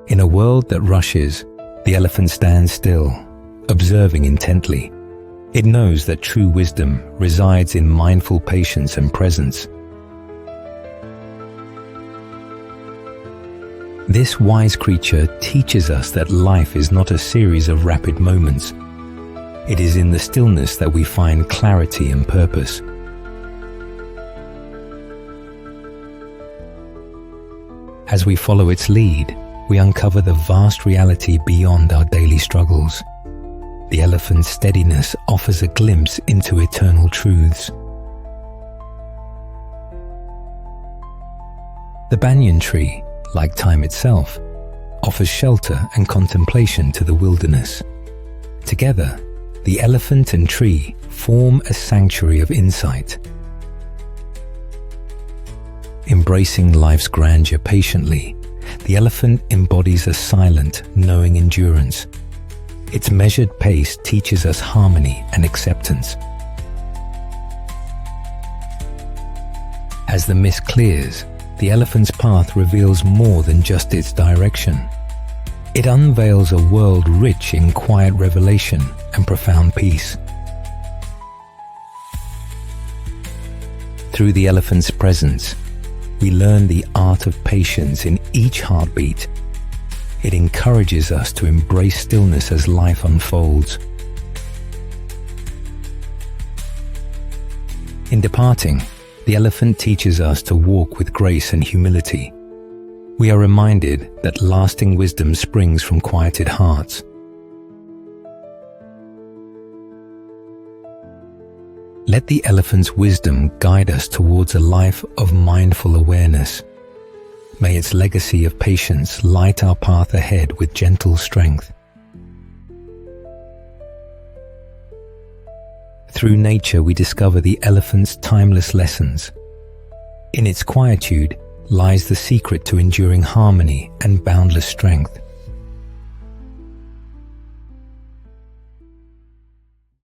In a world that rushes, the elephant stands still, observing intently. It knows that true wisdom resides in mindful patience and presence. This wise creature teaches us that life is not a series of rapid moments. It is in the stillness that we find clarity and purpose. As we follow its lead, we uncover the vast reality beyond our daily struggles. The elephant's steadiness offers a glimpse into eternal truths. The banyan tree, like time itself, offers shelter and contemplation to the wilderness. Together, the elephant and tree form a sanctuary of insight. Embracing life's grandeur patiently, the elephant embodies a silent, knowing endurance. Its measured pace teaches us harmony and acceptance. As the mist clears, the elephant's path reveals more than just its direction. It unveils a world rich in quiet revelation and profound peace. Through the elephant's presence, we learn the art of patience in each heartbeat. It encourages us to embrace stillness as life unfolds. In departing, the elephant teaches us to walk with grace and humility. We are reminded that lasting wisdom springs from quieted hearts. Let the elephant's wisdom guide us towards a life of mindful awareness. May its legacy of patience light our path ahead with gentle strength. Through nature, we discover the elephant's timeless lessons. In its quietude lies the secret to enduring harmony and boundless strength.